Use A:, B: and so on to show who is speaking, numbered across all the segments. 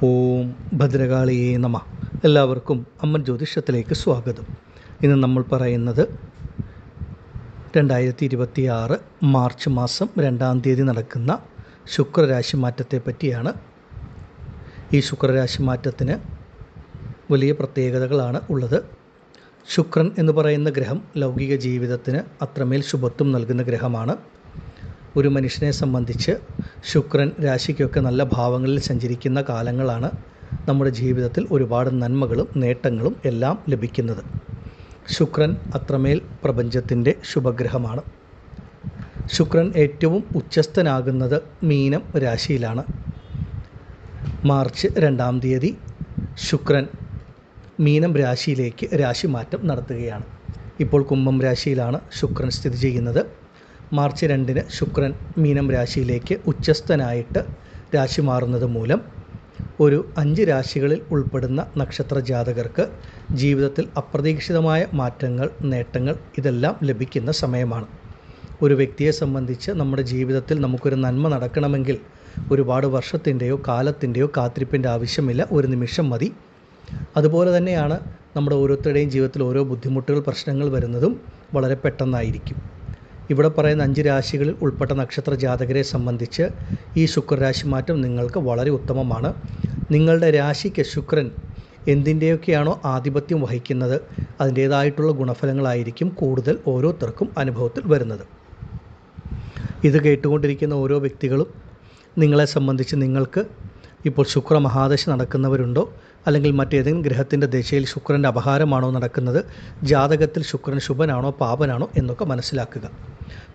A: ഓം ഭദ്രകാളിയേ നമ. എല്ലാവർക്കും അമ്മൻ ജ്യോതിഷത്തിലേക്ക് സ്വാഗതം. ഇന്ന് നമ്മൾ പറയുന്നത് 2026 മാർച്ച് മാസം 2-ാം തീയതി നടക്കുന്ന ശുക്രരാശി മാറ്റത്തെ പറ്റിയാണ്. ഈ ശുക്രരാശി മാറ്റത്തിന് വലിയ പ്രത്യേകതകളാണ് ഉള്ളത്. ശുക്രൻ എന്ന് പറയുന്ന ഗ്രഹം ലൗകിക ജീവിതത്തിന് അത്രമേൽ ശുഭത്വം നൽകുന്ന ഗ്രഹമാണ്. ഒരു മനുഷ്യനെ സംബന്ധിച്ച് ശുക്രൻ രാശിക്കൊക്കെ നല്ല ഭാവങ്ങളിൽ സഞ്ചരിക്കുന്ന കാലങ്ങളാണ് നമ്മുടെ ജീവിതത്തിൽ ഒരുപാട് നന്മകളും നേട്ടങ്ങളും എല്ലാം ലഭിക്കുന്നത്. ശുക്രൻ അത്രമേൽ പ്രപഞ്ചത്തിൻ്റെ ശുഭഗ്രഹമാണ്. ശുക്രൻ ഏറ്റവും ഉച്ചസ്ഥനാകുന്നത് മീനം രാശിയിലാണ്. മാർച്ച് 2-ാം തീയതി ശുക്രൻ മീനം രാശിയിലേക്ക് രാശിമാറ്റം നടത്തുകയാണ്. ഇപ്പോൾ കുംഭം രാശിയിലാണ് ശുക്രൻ സ്ഥിതി ചെയ്യുന്നത്. മാർച്ച് 2-ന് ശുക്രൻ മീനം രാശിയിലേക്ക് ഉച്ചസ്ഥനായിട്ട് രാശി മാറുന്നത് മൂലം ഒരു 5 രാശികളിൽ ഉൾപ്പെടുന്ന നക്ഷത്ര ജാതകർക്ക് ജീവിതത്തിൽ അപ്രതീക്ഷിതമായ മാറ്റങ്ങൾ, നേട്ടങ്ങൾ ഇതെല്ലാം ലഭിക്കുന്ന സമയമാണ്. ഒരു വ്യക്തിയെ സംബന്ധിച്ച് നമ്മുടെ ജീവിതത്തിൽ നമുക്കൊരു നന്മ നടക്കണമെങ്കിൽ ഒരുപാട് വർഷത്തിൻ്റെയോ കാലത്തിൻ്റെയോ കാത്തിരിപ്പിൻ്റെ ആവശ്യമില്ല, ഒരു നിമിഷം മതി. അതുപോലെ തന്നെയാണ് നമ്മുടെ ഓരോരുത്തരുടെയും ജീവിതത്തിൽ ഓരോ ബുദ്ധിമുട്ടുകൾ, പ്രശ്നങ്ങൾ വരുന്നതും വളരെ പെട്ടെന്നായിരിക്കും. ഇവിടെ പറയുന്ന 5 രാശികളിൽ ഉൾപ്പെട്ട നക്ഷത്ര ജാതകരെ സംബന്ധിച്ച് ഈ ശുക്രരാശി മാറ്റം നിങ്ങൾക്ക് വളരെ ഉത്തമമാണ്. നിങ്ങളുടെ രാശിക്ക് ശുക്രൻ എന്തിൻ്റെയൊക്കെയാണോ ആധിപത്യം വഹിക്കുന്നത് അതിൻ്റേതായിട്ടുള്ള ഗുണഫലങ്ങളായിരിക്കും കൂടുതൽ ഓരോരുത്തർക്കും അനുഭവത്തിൽ വരുന്നത്. ഇത് കേട്ടുകൊണ്ടിരിക്കുന്ന ഓരോ വ്യക്തികളും നിങ്ങളെ സംബന്ധിച്ച് നിങ്ങൾക്ക് ഇപ്പോൾ ശുക്ര മഹാദശ നടക്കുന്നവരുണ്ടോ, അല്ലെങ്കിൽ മറ്റേതെങ്കിലും ഗ്രഹത്തിൻ്റെ ദശയിൽ ശുക്രൻ്റെ അപഹാരമാണോ നടക്കുന്നത്, ജാതകത്തിൽ ശുക്രൻ ശുഭനാണോ പാപനാണോ എന്നൊക്കെ മനസ്സിലാക്കുക.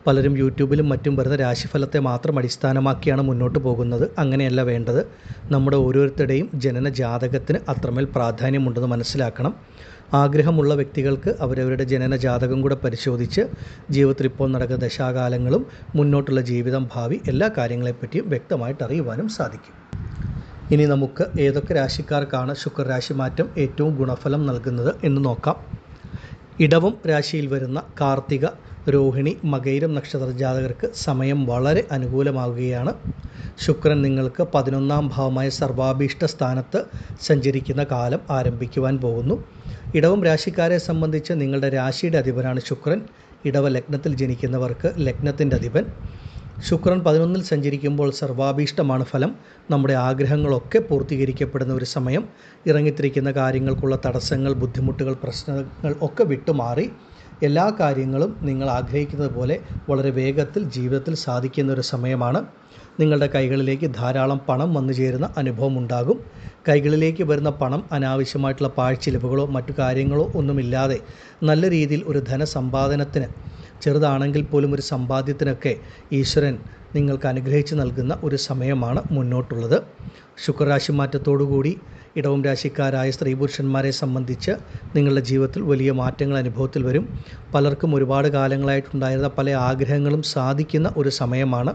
A: പലരും യൂട്യൂബിലും മറ്റും വരുന്ന രാശിഫലത്തെ മാത്രം അടിസ്ഥാനമാക്കിയാണ് മുന്നോട്ട് പോകുന്നത്. അങ്ങനെയല്ല വേണ്ടത്. നമ്മുടെ ഓരോരുത്തരുടെയും ജനന ജാതകത്തിന് അത്രമേൽ പ്രാധാന്യമുണ്ടെന്ന് മനസ്സിലാക്കണം. ആഗ്രഹമുള്ള വ്യക്തികൾക്ക് അവരവരുടെ ജനന ജാതകം കൂടെ പരിശോധിച്ച് ജീവിതത്തിൽ ഇപ്പോൾ നടക്കുന്ന ദശാകാലങ്ങളും മുന്നോട്ടുള്ള ജീവിതം, ഭാവി എല്ലാ കാര്യങ്ങളെപ്പറ്റിയും വ്യക്തമായിട്ട് അറിയുവാനും സാധിക്കും. ഇനി നമുക്ക് ഏതൊക്കെ രാശിക്കാർക്കാണ് ശുക്രരാശി മാറ്റം ഏറ്റവും ഗുണഫലം നൽകുന്നത് എന്ന് നോക്കാം. ഇടവം രാശിയിൽ വരുന്ന കാർത്തിക, രോഹിണി, മകയിരം നക്ഷത്ര ജാതകർക്ക് സമയം വളരെ അനുകൂലമാവുകയാണ്. ശുക്രൻ നിങ്ങൾക്ക് 11-ാം ഭാവമായ സർവാഭീഷ്ട സ്ഥാനത്ത് സഞ്ചരിക്കുന്ന കാലം ആരംഭിക്കുവാൻ പോകുന്നു. ഇടവം രാശിക്കാരെ സംബന്ധിച്ച് നിങ്ങളുടെ രാശിയുടെ അധിപനാണ് ശുക്രൻ. ഇടവ ലഗ്നത്തിൽ ജനിക്കുന്നവർക്ക് ലഗ്നത്തിൻ്റെ അധിപൻ ശുക്രൻ 11-ൽ സഞ്ചരിക്കുമ്പോൾ സർവാഭീഷ്ടമാണ് ഫലം. നമ്മുടെ ആഗ്രഹങ്ങളൊക്കെ പൂർത്തീകരിക്കപ്പെടുന്ന ഒരു സമയം. ഇറങ്ങിത്തിരിക്കുന്ന കാര്യങ്ങൾക്കുള്ള തടസ്സങ്ങൾ, ബുദ്ധിമുട്ടുകൾ, പ്രശ്നങ്ങൾ ഒക്കെ വിട്ടുമാറി എല്ലാ കാര്യങ്ങളും നിങ്ങൾ ആഗ്രഹിക്കുന്നത് പോലെ വളരെ വേഗത്തിൽ ജീവിതത്തിൽ സാധിക്കുന്ന ഒരു സമയമാണ്. നിങ്ങളുടെ കൈകളിലേക്ക് ധാരാളം പണം വന്നു ചേരുന്ന അനുഭവം ഉണ്ടാകും. കൈകളിലേക്ക് വരുന്ന പണം അനാവശ്യമായിട്ടുള്ള പാഴ്ചിലവുകളോ മറ്റു കാര്യങ്ങളോ ഒന്നുമില്ലാതെ നല്ല രീതിയിൽ ഒരു ധനസമ്പാദനത്തിന്, ചെറുതാണെങ്കിൽ പോലും ഒരു സമ്പാദ്യത്തിനൊക്കെ ഈശ്വരൻ നിങ്ങൾക്ക് അനുഗ്രഹിച്ച് നൽകുന്ന ഒരു സമയമാണ് മുന്നോട്ടുള്ളത്. ശുക്രരാശി മാറ്റത്തോടുകൂടി ഇടവം രാശിക്കാരായ സ്ത്രീ പുരുഷന്മാരെ സംബന്ധിച്ച് നിങ്ങളുടെ ജീവിതത്തിൽ വലിയ മാറ്റങ്ങൾ അനുഭവത്തിൽ വരും. പലർക്കും ഒരുപാട് കാലങ്ങളായിട്ടുണ്ടായിരുന്ന പല ആഗ്രഹങ്ങളും സാധിക്കുന്ന ഒരു സമയമാണ്.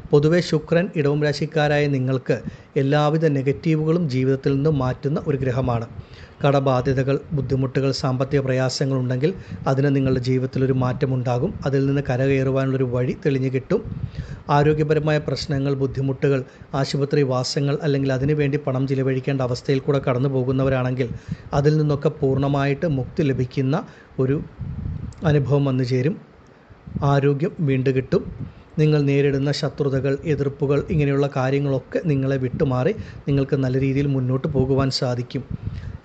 A: പൊതുവെ ശുക്രൻ ഇടവം രാശിക്കാരായ നിങ്ങൾക്ക് എല്ലാവിധ നെഗറ്റീവുകളും ജീവിതത്തിൽ നിന്നും മാറ്റുന്ന ഒരു ഗ്രഹമാണ്. കടബാധ്യതകൾ, ബുദ്ധിമുട്ടുകൾ, സാമ്പത്തിക പ്രയാസങ്ങളുണ്ടെങ്കിൽ അതിന് നിങ്ങളുടെ ജീവിതത്തിൽ ഒരു മാറ്റമുണ്ടാകും. അതിൽ നിന്ന് കരകയറുവാനുള്ളൊരു വഴി തെളിഞ്ഞു കിട്ടും. ആരോഗ്യപരമായ പ്രശ്നങ്ങൾ, ബുദ്ധിമുട്ടുകൾ, ആശുപത്രി വാസങ്ങൾ, അല്ലെങ്കിൽ അതിനുവേണ്ടി പണം ചിലവഴിക്കേണ്ട അവസ്ഥയിൽ കൂടെ കടന്നു പോകുന്നവരാണെങ്കിൽ അതിൽ നിന്നൊക്കെ പൂർണ്ണമായിട്ട് മുക്തി ലഭിക്കുന്ന ഒരു അനുഭവം വന്നു ചേരും. ആരോഗ്യം വീണ്ടും കിട്ടും. നിങ്ങൾ നേരിടുന്ന ശത്രുതകൾ, എതിർപ്പുകൾ, ഇങ്ങനെയുള്ള കാര്യങ്ങളൊക്കെ നിങ്ങളെ വിട്ടുമാറി നിങ്ങൾക്ക് നല്ല രീതിയിൽ മുന്നോട്ട് പോകുവാൻ സാധിക്കും.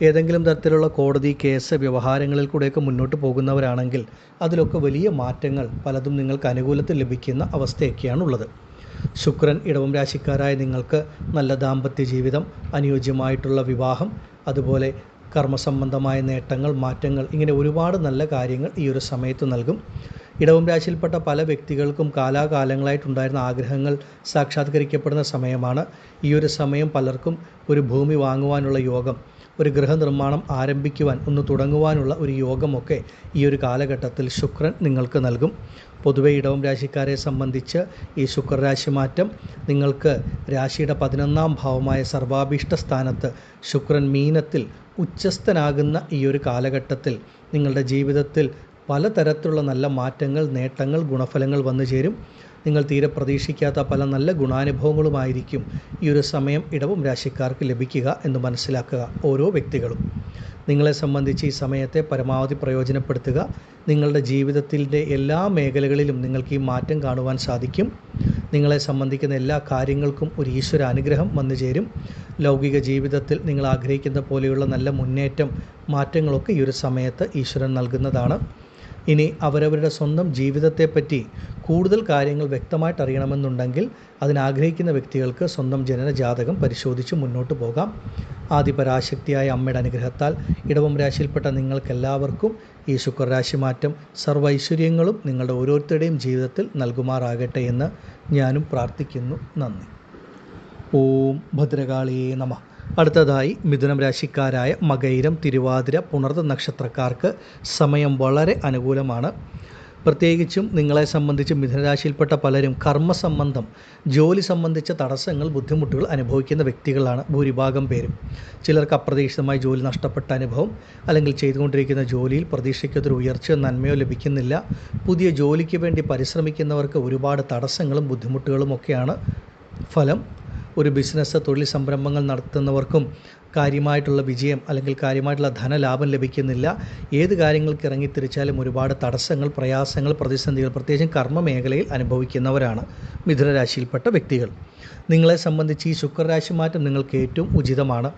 A: ഏതെങ്കിലും തരത്തിലുള്ള കോടതി കേസ് വ്യവഹാരങ്ങളിൽ കൂടെയൊക്കെ മുന്നോട്ട് പോകുന്നവരാണെങ്കിൽ അതിലൊക്കെ വലിയ മാറ്റങ്ങൾ പലതും നിങ്ങൾക്ക് അനുകൂലത്തിൽ ലഭിക്കുന്ന അവസ്ഥയൊക്കെയാണുള്ളത്. ശുക്രൻ ഇടവം രാശിക്കാരായ നിങ്ങൾക്ക് നല്ല ദാമ്പത്യ ജീവിതം, അനുയോജ്യമായിട്ടുള്ള വിവാഹം, അതുപോലെ കർമ്മസംബന്ധമായ നേട്ടങ്ങൾ, മാറ്റങ്ങൾ, ഇങ്ങനെ ഒരുപാട് നല്ല കാര്യങ്ങൾ ഈ ഒരു സമയത്ത് നൽകും. ഇടവം രാശിയിൽപ്പെട്ട പല വ്യക്തികൾക്കും കാലാകാലങ്ങളായിട്ടുണ്ടായിരുന്ന ആഗ്രഹങ്ങൾ സാക്ഷാത്കരിക്കപ്പെടുന്ന സമയമാണ്. ഈ ഒരു സമയം പലർക്കും ഒരു ഭൂമി വാങ്ങുവാനുള്ള യോഗം, ഒരു ഗൃഹനിർമ്മാണം ആരംഭിക്കുവാൻ, ഒന്ന് തുടങ്ങുവാനുള്ള ഒരു യോഗമൊക്കെ ഈ ഒരു കാലഘട്ടത്തിൽ ശുക്രൻ നിങ്ങൾക്ക് നൽകും. പൊതുവെ ഇടവം രാശിക്കാരെ സംബന്ധിച്ച് ഈ ശുക്രരാശി മാറ്റം നിങ്ങൾക്ക് രാശിയുടെ 11-ാം ഭാവമായ സർവാഭീഷ്ട സ്ഥാനത്ത് ശുക്രൻ മീനത്തിൽ ഉച്ചസ്ഥനാകുന്ന ഈ ഒരു കാലഘട്ടത്തിൽ നിങ്ങളുടെ ജീവിതത്തിൽ പലതരത്തിലുള്ള നല്ല മാറ്റങ്ങൾ, നേട്ടങ്ങൾ, ഗുണഫലങ്ങൾ വന്നു ചേരും. നിങ്ങൾ തീരെ പ്രതീക്ഷിക്കാത്ത പല നല്ല ഗുണാനുഭവങ്ങളുമായിരിക്കും ഈ ഒരു സമയം ഇടവം രാശിക്കാർക്ക് ലഭിക്കുക എന്ന് മനസ്സിലാക്കുക. ഓരോ വ്യക്തികളും നിങ്ങളെ സംബന്ധിച്ച് ഈ സമയത്തെ പരമാവധി പ്രയോജനപ്പെടുത്തുക. നിങ്ങളുടെ ജീവിതത്തിൻ്റെ എല്ലാ മേഖലകളിലും നിങ്ങൾക്ക് ഈ മാറ്റം കാണുവാൻ സാധിക്കും. നിങ്ങളെ സംബന്ധിക്കുന്ന എല്ലാ കാര്യങ്ങൾക്കും ഒരു ഈശ്വര അനുഗ്രഹം വന്നു ചേരും. ലൗകിക ജീവിതത്തിൽ നിങ്ങൾ ആഗ്രഹിക്കുന്ന പോലെയുള്ള നല്ല മുന്നേറ്റം, മാറ്റങ്ങളൊക്കെ ഈ ഒരു സമയത്ത് ഈശ്വരൻ നൽകുന്നതാണ്. ഇനി അവരവരുടെ സ്വന്തം ജീവിതത്തെപ്പറ്റി കൂടുതൽ കാര്യങ്ങൾ വ്യക്തമായിട്ട് അറിയണമെന്നുണ്ടെങ്കിൽ അതിനാഗ്രഹിക്കുന്ന വ്യക്തികൾക്ക് സ്വന്തം ജനനജാതകം പരിശോധിച്ച് മുന്നോട്ട് പോകാം. ആദിപരാശക്തിയായ അമ്മയുടെ അനുഗ്രഹത്താൽ ഇടവം രാശിയിൽപ്പെട്ട നിങ്ങൾക്കെല്ലാവർക്കും ഈ ശുക്രരാശി മാറ്റം സർവ്വ ഐശ്വര്യങ്ങളും നിങ്ങളുടെ ഓരോരുത്തരുടെയും ജീവിതത്തിൽ നൽകുമാറാകട്ടെ എന്ന് ഞാനും പ്രാർത്ഥിക്കുന്നു. നന്ദി. ഓം ഭദ്രകാളിയേ നമഃ. അടുത്തതായി മിഥുനം രാശിക്കാരായ മകയിരം, തിരുവാതിര, പുണർദ നക്ഷത്രക്കാർക്ക് സമയം വളരെ അനുകൂലമാണ്. പ്രത്യേകിച്ചും നിങ്ങളെ സംബന്ധിച്ച് മിഥുനരാശിയിൽപ്പെട്ട പലരും കർമ്മസംബന്ധം, ജോലി സംബന്ധിച്ച തടസ്സങ്ങൾ, ബുദ്ധിമുട്ടുകൾ അനുഭവിക്കുന്ന വ്യക്തികളാണ് ഭൂരിഭാഗം പേരും. ചിലർക്ക് അപ്രതീക്ഷിതമായി ജോലി നഷ്ടപ്പെട്ട അനുഭവം, അല്ലെങ്കിൽ ചെയ്തുകൊണ്ടിരിക്കുന്ന ജോലിയിൽ പ്രതീക്ഷിക്കാത്തൊരു ഉയർച്ചയോ നന്മയോ ലഭിക്കുന്നില്ല. പുതിയ ജോലിക്ക് വേണ്ടി പരിശ്രമിക്കുന്നവർക്ക് ഒരുപാട് തടസ്സങ്ങളും ബുദ്ധിമുട്ടുകളും ഒക്കെയാണ് ഫലം. ഒരു ബിസിനസ്, തൊഴിൽ സംരംഭങ്ങൾ നടത്തുന്നവർക്കും കാര്യമായിട്ടുള്ള വിജയം അല്ലെങ്കിൽ കാര്യമായിട്ടുള്ള ധനലാഭം ലഭിക്കുന്നില്ല. ഏത് കാര്യങ്ങൾക്ക് ഇറങ്ങിത്തിരിച്ചാലും ഒരുപാട് തടസ്സങ്ങൾ, പ്രയാസങ്ങൾ, പ്രതിസന്ധികൾ പ്രത്യേകിച്ചും കർമ്മ മേഖലയിൽ അനുഭവിക്കുന്നവരാണ് മിഥുനരാശിയിൽപ്പെട്ട വ്യക്തികൾ. നിങ്ങളെ സംബന്ധിച്ച് ഈ ശുക്രരാശി മാറ്റം നിങ്ങൾക്ക് ഏറ്റവും ഉചിതമാണ്.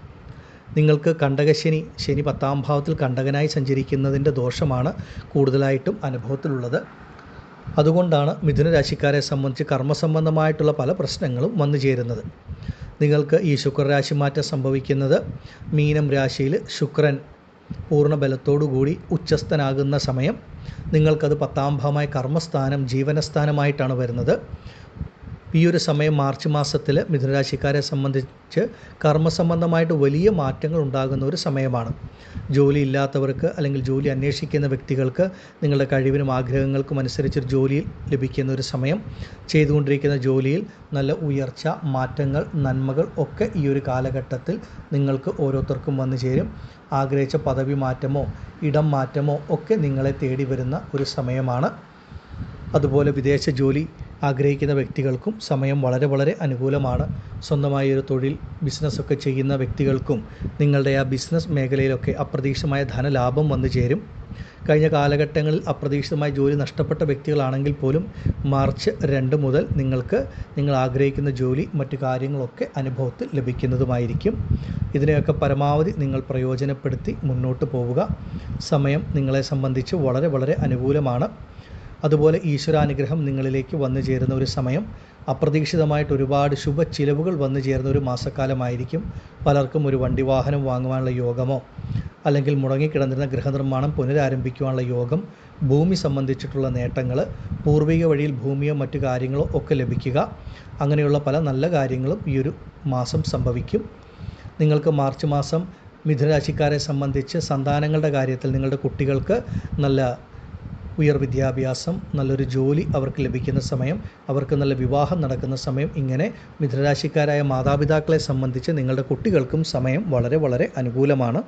A: നിങ്ങൾക്ക് കണ്ടകശനി, ശനി 10ാം ഭാവത്തിൽ കണ്ടകനായി സഞ്ചരിക്കുന്നതിൻ്റെ ദോഷമാണ് കൂടുതലായിട്ടും അനുഭവത്തിലുള്ളത്. അതുകൊണ്ടാണ് മിഥുനരാശിക്കാരെ സംബന്ധിച്ച് കർമ്മസംബന്ധമായിട്ടുള്ള പല പ്രശ്നങ്ങളും വന്നു ചേരുന്നത്. നിങ്ങൾക്ക് ഈ ശുക്രരാശി മാറ്റം സംഭവിക്കുന്നത് മീനം രാശിയിൽ ശുക്രൻ പൂർണ്ണ ബലത്തോടുകൂടി ഉച്ചസ്ഥനാകുന്ന സമയം. നിങ്ങൾക്കത് 10ാം ഭാവമായ കർമ്മസ്ഥാനം, ജീവനസ്ഥാനമായിട്ടാണ് വരുന്നത്. ഈ ഒരു സമയം മാർച്ച് മാസത്തിൽ മിഥുനരാശിക്കാരെ സംബന്ധിച്ച് കർമ്മസംബന്ധമായിട്ട് വലിയ മാറ്റങ്ങൾ ഉണ്ടാകുന്ന ഒരു സമയമാണ്. ജോലി ഇല്ലാത്തവർക്ക് അല്ലെങ്കിൽ ജോലി അന്വേഷിക്കുന്ന വ്യക്തികൾക്ക് നിങ്ങളുടെ കഴിവിനും ആഗ്രഹങ്ങൾക്കും അനുസരിച്ചൊരു ജോലി ലഭിക്കുന്ന ഒരു സമയം. ചെയ്തുകൊണ്ടിരിക്കുന്ന ജോലിയിൽ നല്ല ഉയർച്ച, മാറ്റങ്ങൾ, നന്മകൾ ഒക്കെ ഈ ഒരു കാലഘട്ടത്തിൽ നിങ്ങൾക്ക് ഓരോരുത്തർക്കും വന്നു ചേരും. ആഗ്രഹിച്ച പദവി മാറ്റമോ ഇടം മാറ്റമോ ഒക്കെ നിങ്ങളെ തേടി വരുന്ന ഒരു സമയമാണ്. അതുപോലെ വിദേശ ജോലി ആഗ്രഹിക്കുന്ന വ്യക്തികൾക്കും സമയം വളരെ വളരെ അനുകൂലമാണ്. സ്വന്തമായി ഒരു തൊഴിൽ, ബിസിനസ്സൊക്കെ ചെയ്യുന്ന വ്യക്തികൾക്കും നിങ്ങളുടെ ആ ബിസിനസ് മേഖലയിലൊക്കെ അപ്രതീക്ഷിതമായ ധനലാഭം വന്നു ചേരും. കഴിഞ്ഞ കാലഘട്ടങ്ങളിൽ അപ്രതീക്ഷിതമായി ജോലി നഷ്ടപ്പെട്ട വ്യക്തികളാണെങ്കിൽ പോലും മാർച്ച് 2 മുതൽ നിങ്ങൾക്ക് നിങ്ങൾ ആഗ്രഹിക്കുന്ന ജോലി, മറ്റു കാര്യങ്ങളൊക്കെ അനുഭവത്തിൽ ലഭിക്കുന്നതുമായിരിക്കും. ഇതിനെയൊക്കെ പരമാവധി നിങ്ങൾ പ്രയോജനപ്പെടുത്തി മുന്നോട്ട് പോവുക. സമയം നിങ്ങളെ സംബന്ധിച്ച് വളരെ വളരെ അനുകൂലമാണ്. അതുപോലെ ഈശ്വരാനുഗ്രഹം നിങ്ങളിലേക്ക് വന്നു ചേരുന്ന ഒരു സമയം. അപ്രതീക്ഷിതമായിട്ട് ഒരുപാട് ശുഭ ചിലവുകൾ വന്നു ചേരുന്ന ഒരു മാസക്കാലമായിരിക്കും. പലർക്കും ഒരു വണ്ടി വാഹനം വാങ്ങുവാനുള്ള യോഗമോ അല്ലെങ്കിൽ മുടങ്ങിക്കിടന്നിരുന്ന ഗൃഹനിർമ്മാണം പുനരാരംഭിക്കുവാനുള്ള യോഗം, ഭൂമി സംബന്ധിച്ചിട്ടുള്ള നേട്ടങ്ങൾ, പൂർവിക വഴിയിൽ ഭൂമിയോ മറ്റു കാര്യങ്ങളോ ഒക്കെ ലഭിക്കുക, അങ്ങനെയുള്ള പല നല്ല കാര്യങ്ങളും ഈ ഒരു മാസം സംഭവിക്കും. നിങ്ങൾക്ക് മാർച്ച് മാസം മിഥുനരാശിക്കാരെ സംബന്ധിച്ച് സന്താനങ്ങളുടെ കാര്യത്തിൽ നിങ്ങളുടെ കുട്ടികൾക്ക് നല്ല ഉയർ വിദ്യാഭ്യാസം, നല്ലൊരു ജോലി അവർക്ക് ലഭിക്കുന്ന സമയം, അവർക്ക് നല്ല വിവാഹം നടക്കുന്ന സമയം. ഇങ്ങനെ മിഥുനരാശിക്കാരായ മാതാപിതാക്കളെ സംബന്ധിച്ച് നിങ്ങളുടെ കുട്ടികൾക്കും സമയം വളരെ വളരെ അനുകൂലമാണ്.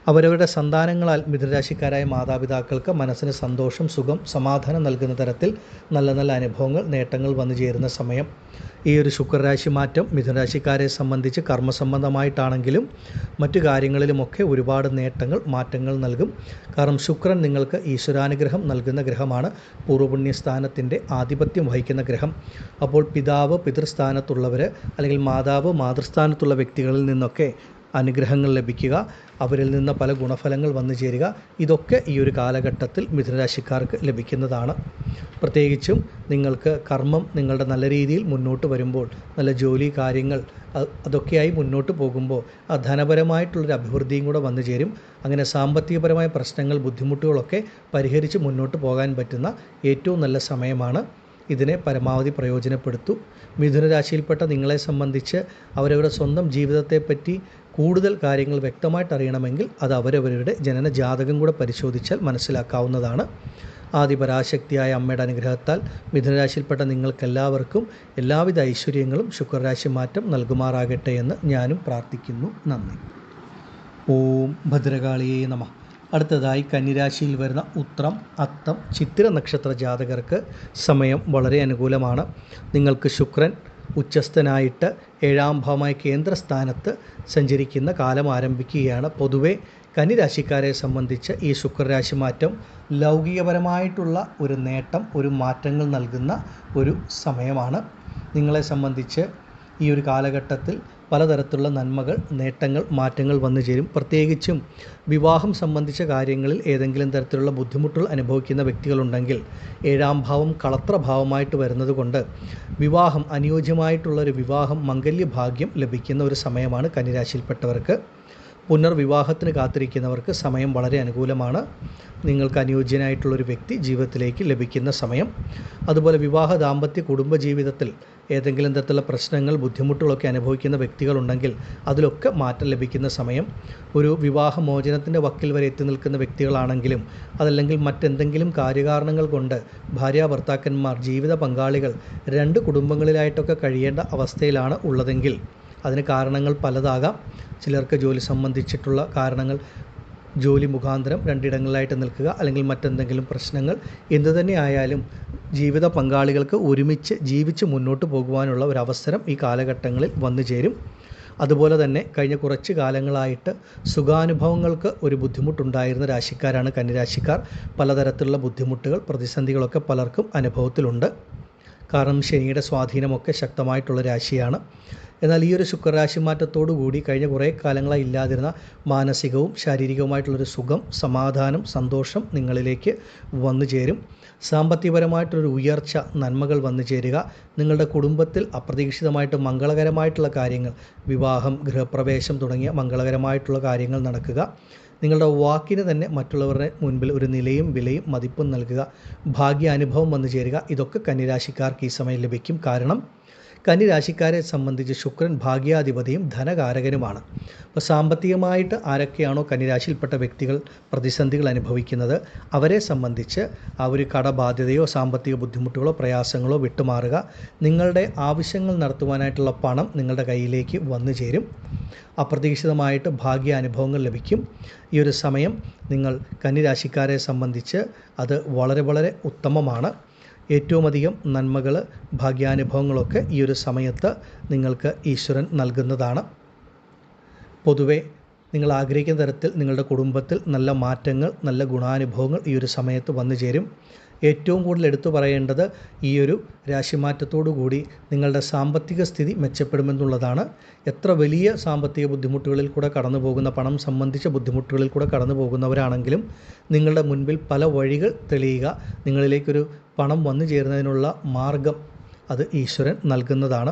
A: അവരവരുടെ സന്താനങ്ങളാൽ മിഥുനരാശിക്കാരായ മാതാപിതാക്കൾക്ക് മനസ്സിന് സന്തോഷം, സുഖം, സമാധാനം നൽകുന്ന തരത്തിൽ നല്ല നല്ല അനുഭവങ്ങൾ, നേട്ടങ്ങൾ വന്നു ചേരുന്ന സമയം. ഈ ഒരു ശുക്രരാശി മാറ്റം മിഥുനരാശിക്കാരെ സംബന്ധിച്ച് കർമ്മസംബന്ധമായിട്ടാണെങ്കിലും മറ്റു കാര്യങ്ങളിലുമൊക്കെ ഒരുപാട് നേട്ടങ്ങൾ, മാറ്റങ്ങൾ നൽകും. കാരണം ശുക്രൻ നിങ്ങൾക്ക് ഈശ്വരാനുഗ്രഹം നൽകുന്ന ഗ്രഹമാണ്. പൂർവ്വപുണ്യസ്ഥാനത്തിൻ്റെ ആധിപത്യം വഹിക്കുന്ന ഗ്രഹം. അപ്പോൾ പിതാവ്, പിതൃസ്ഥാനത്തുള്ളവർ അല്ലെങ്കിൽ മാതാവ്, മാതൃസ്ഥാനത്തുള്ള വ്യക്തികളിൽ നിന്നൊക്കെ അനുഗ്രഹങ്ങൾ ലഭിക്കുക, അവരിൽ നിന്ന് പല ഗുണഫലങ്ങൾ വന്നു ചേരുക, ഇതൊക്കെ ഈ ഒരു കാലഘട്ടത്തിൽ മിഥുനരാശിക്കാർക്ക് ലഭിക്കുന്നതാണ്. പ്രത്യേകിച്ചും നിങ്ങൾക്ക് കർമ്മം നിങ്ങളുടെ നല്ല രീതിയിൽ മുന്നോട്ട് വരുമ്പോൾ, നല്ല ജോലി കാര്യങ്ങൾ അതൊക്കെയായി മുന്നോട്ട് പോകുമ്പോൾ ആ ധനപരമായിട്ടുള്ളൊരു അഭിവൃദ്ധിയും കൂടെ വന്നു ചേരും. അങ്ങനെ സാമ്പത്തികപരമായ പ്രശ്നങ്ങൾ, ബുദ്ധിമുട്ടുകളൊക്കെ പരിഹരിച്ച് മുന്നോട്ട് പോകാൻ പറ്റുന്ന ഏറ്റവും നല്ല സമയമാണ്. ഇതിനെ പരമാവധി പ്രയോജനപ്പെടുത്തൂ. മിഥുനരാശിയിൽപ്പെട്ട നിങ്ങളെ സംബന്ധിച്ച് അവരവരുടെ സ്വന്തം ജീവിതത്തെപ്പറ്റി കൂടുതൽ കാര്യങ്ങൾ വ്യക്തമായിട്ട് അറിയണമെങ്കിൽ അത് അവരവരുടെ ജനന ജാതകം കൂടെ പരിശോധിച്ചാൽ മനസ്സിലാക്കാവുന്നതാണ്. ആദിപരാശക്തിയായ അമ്മയുടെ അനുഗ്രഹത്താൽ മിഥുനരാശിയിൽപ്പെട്ട നിങ്ങൾക്കെല്ലാവർക്കും എല്ലാവിധ ഐശ്വര്യങ്ങളും ശുക്രരാശി മാറ്റം നൽകുമാറാകട്ടെ എന്ന് ഞാനും പ്രാർത്ഥിക്കുന്നു. നന്ദി. ഓം ഭദ്രകാളിയേ നമഃ. അടുത്തതായി കന്നിരാശിയിൽ വരുന്ന ഉത്രം, അത്തം, ചിത്തിര നക്ഷത്ര ജാതകർക്ക് സമയം വളരെ അനുകൂലമാണ്. നിങ്ങൾക്ക് ശുക്രൻ ഉച്ചസ്ഥനായിട്ട് 7-ാം ഭാവമായ കേന്ദ്രസ്ഥാനത്ത് സഞ്ചരിക്കുന്ന കാലം ആരംഭിക്കുകയാണ്. പൊതുവെ കന്നിരാശിക്കാരെ സംബന്ധിച്ച് ഈ ശുക്രരാശി മാറ്റം ലൗകികപരമായിട്ടുള്ള ഒരു നേട്ടം, ഒരു മാറ്റങ്ങൾ നൽകുന്ന ഒരു സമയമാണ്. നിങ്ങളെ സംബന്ധിച്ച് ഈ ഒരു കാലഘട്ടത്തിൽ പലതരത്തിലുള്ള നന്മകൾ, നേട്ടങ്ങൾ, മാറ്റങ്ങൾ വന്നു ചേരും. പ്രത്യേകിച്ചും വിവാഹം സംബന്ധിച്ച കാര്യങ്ങളിൽ ഏതെങ്കിലും തരത്തിലുള്ള ബുദ്ധിമുട്ടുകൾ അനുഭവിക്കുന്ന വ്യക്തികളുണ്ടെങ്കിൽ 7-ാം ഭാവം കളത്രഭാവമായിട്ട് വരുന്നത് കൊണ്ട് വിവാഹം, അനുയോജ്യമായിട്ടുള്ളൊരു വിവാഹം, മംഗല്യഭാഗ്യം ലഭിക്കുന്ന ഒരു സമയമാണ് കന്നിരാശിയിൽപ്പെട്ടവർക്ക്. പുനർവിവാഹത്തിന് കാത്തിരിക്കുന്നവർക്ക് സമയം വളരെ അനുകൂലമാണ്. നിങ്ങൾക്ക് അനുയോജ്യനായിട്ടുള്ളൊരു വ്യക്തി ജീവിതത്തിലേക്ക് ലഭിക്കുന്ന സമയം. അതുപോലെ വിവാഹ, ദാമ്പത്യ, കുടുംബജീവിതത്തിൽ ഏതെങ്കിലും തരത്തിലുള്ള പ്രശ്നങ്ങൾ, ബുദ്ധിമുട്ടുകളൊക്കെ അനുഭവിക്കുന്ന വ്യക്തികളുണ്ടെങ്കിൽ അതിലൊക്കെ മാറ്റം ലഭിക്കുന്ന സമയം. ഒരു വിവാഹമോചനത്തിൻ്റെ വക്കിൽ വരെ എത്തി നിൽക്കുന്ന വ്യക്തികളാണെങ്കിലും അതല്ലെങ്കിൽ മറ്റെന്തെങ്കിലും കാര്യകാരണങ്ങൾ കൊണ്ട് ഭാര്യാഭർത്താക്കന്മാർ, ജീവിത പങ്കാളികൾ 2 കുടുംബങ്ങളിലായിട്ടൊക്കെ കഴിയേണ്ട അവസ്ഥയിലാണ് ഉള്ളതെങ്കിൽ അതിന് കാരണങ്ങൾ പലതാകാം. ചിലർക്ക് ജോലി സംബന്ധിച്ചിട്ടുള്ള കാരണങ്ങൾ, ജോലി മുഖാന്തരം 2 ഇടങ്ങളിലായിട്ട് നിൽക്കുക, അല്ലെങ്കിൽ മറ്റെന്തെങ്കിലും പ്രശ്നങ്ങൾ, എന്തു തന്നെ ആയാലും ജീവിത പങ്കാളികൾക്ക് ഒരുമിച്ച് ജീവിച്ച് മുന്നോട്ട് പോകുവാനുള്ള ഒരവസരം ഈ കാലഘട്ടങ്ങളിൽ വന്നു ചേരും. അതുപോലെ തന്നെ കഴിഞ്ഞ കുറച്ച് കാലങ്ങളായിട്ട് സുഖാനുഭവങ്ങൾക്ക് ഒരു ബുദ്ധിമുട്ടുണ്ടായിരുന്ന രാശിക്കാരാണ് കന്നിരാശിക്കാർ. പലതരത്തിലുള്ള ബുദ്ധിമുട്ടുകൾ, പ്രതിസന്ധികളൊക്കെ പലർക്കും അനുഭവത്തിലുണ്ട്. കാരണം ശനിയുടെ സ്വാധീനമൊക്കെ ശക്തമായിട്ടുള്ള രാശിയാണ്. എന്നാൽ ഈ ഒരു ശുക്രരാശി മാറ്റത്തോടു കൂടി കഴിഞ്ഞ കുറേ കാലങ്ങളായി ഇല്ലാതിരുന്ന മാനസികവും ശാരീരികവുമായിട്ടുള്ളൊരു സുഖം, സമാധാനം, സന്തോഷം നിങ്ങളിലേക്ക് വന്നു ചേരും. സാമ്പത്തികപരമായിട്ടൊരു ഉയർച്ച, നന്മകൾ വന്നു ചേരുക. നിങ്ങളുടെ കുടുംബത്തിൽ അപ്രതീക്ഷിതമായിട്ട് മംഗളകരമായിട്ടുള്ള കാര്യങ്ങൾ, വിവാഹം, ഗൃഹപ്രവേശം തുടങ്ങിയ മംഗളകരമായിട്ടുള്ള കാര്യങ്ങൾ നടക്കുക. നിങ്ങളുടെ വാക്കിന് തന്നെ മറ്റുള്ളവരുടെ മുൻപിൽ ഒരു നിലയും വിലയും മതിപ്പും നൽകുക. ഭാഗ്യാനുഭവം വന്നു ചേരുക. ഇതൊക്കെ കന്നിരാശിക്കാർക്ക് ഈ സമയം ലഭിക്കും. കാരണം കന്നിരാശിക്കാരെ സംബന്ധിച്ച് ശുക്രൻ ഭാഗ്യാധിപതിയും ധനകാരകനുമാണ്. അപ്പോൾ സാമ്പത്തികമായിട്ട് ആരൊക്കെയാണോ കന്നിരാശിയിൽപ്പെട്ട വ്യക്തികൾ പ്രതിസന്ധികൾ അനുഭവിക്കുന്നത്, അവരെ സംബന്ധിച്ച് ആ ഒരു കടബാധ്യതയോ സാമ്പത്തിക ബുദ്ധിമുട്ടുകളോ പ്രയാസങ്ങളോ വിട്ടുമാറുക. നിങ്ങളുടെ ആവശ്യങ്ങൾ നടത്തുവാനായിട്ടുള്ള പണം നിങ്ങളുടെ കയ്യിലേക്ക് വന്നു ചേരും. അപ്രതീക്ഷിതമായിട്ട് ഭാഗ്യാനുഭവങ്ങൾ ലഭിക്കും. ഈ ഒരു സമയം നിങ്ങൾ കന്നിരാശിക്കാരെ സംബന്ധിച്ച് അത് വളരെ വളരെ ഉത്തമമാണ്. ഏറ്റവും അധികം നന്മകൾ, ഭാഗ്യാനുഭവങ്ങളൊക്കെ ഈ ഒരു സമയത്ത് നിങ്ങൾക്ക് ഈശ്വരൻ നൽകുന്നതാണ്. പൊതുവെ നിങ്ങൾ ആഗ്രഹിക്കുന്ന തരത്തിൽ നിങ്ങളുടെ കുടുംബത്തിൽ നല്ല മാറ്റങ്ങൾ, നല്ല ഗുണാനുഭവങ്ങൾ ഈ ഒരു സമയത്ത് വന്നു ചേരും. ഏറ്റവും കൂടുതൽ എടുത്തു പറയേണ്ടത് ഈ ഒരു രാശിമാറ്റത്തോടു കൂടി നിങ്ങളുടെ സാമ്പത്തിക സ്ഥിതി മെച്ചപ്പെടുമെന്നുള്ളതാണ്. എത്ര വലിയ സാമ്പത്തിക ബുദ്ധിമുട്ടുകളിൽ കൂടെ കടന്നു പോകുന്ന, പണം സംബന്ധിച്ച ബുദ്ധിമുട്ടുകളിൽ കൂടെ കടന്നു പോകുന്നവരാണെങ്കിലും നിങ്ങളുടെ മുൻപിൽ പല വഴികൾ തെളിയുക, നിങ്ങളിലേക്കൊരു പണം വന്നു ചേരുന്നതിനുള്ള മാർഗം അത് ഈശ്വരൻ നൽകുന്നതാണ്.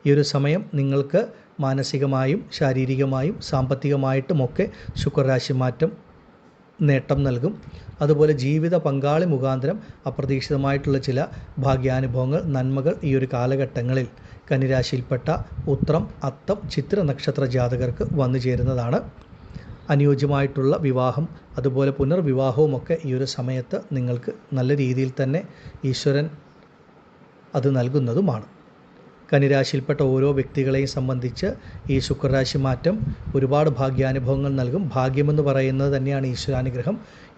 A: ഈ ഒരു സമയം നിങ്ങൾക്ക് മാനസികമായും ശാരീരികമായും സാമ്പത്തികമായിട്ടുമൊക്കെ ശുക്രരാശി മാറ്റം നേട്ടം നൽകും. അതുപോലെ ജീവിത പങ്കാളി മുഖാന്തരം അപ്രതീക്ഷിതമായിട്ടുള്ള ചില ഭാഗ്യാനുഭവങ്ങൾ, നന്മകൾ ഈ ഒരു കാലഘട്ടങ്ങളിൽ കന്നിരാശിയിൽപ്പെട്ട ഉത്രം, അത്തം, ചിത്തിര നക്ഷത്ര ജാതകർക്ക് വന്നു ചേരുന്നതാണ്. അനുയോജ്യമായിട്ടുള്ള വിവാഹം, അതുപോലെ പുനർവിവാഹവുമൊക്കെ ഈ ഒരു സമയത്ത് നിങ്ങൾക്ക് നല്ല രീതിയിൽ തന്നെ ഈശ്വരൻ അത് നൽകുന്നതുമാണ്. കന്നിരാശിയിൽപ്പെട്ട ഓരോ വ്യക്തികളെയും സംബന്ധിച്ച് ഈ ശുക്രരാശി മാറ്റം ഒരുപാട് ഭാഗ്യാനുഭവങ്ങൾ നൽകും. ഭാഗ്യമെന്ന് പറയുന്നത് തന്നെയാണ് ഈശ്വരാനുഗ്രഹം.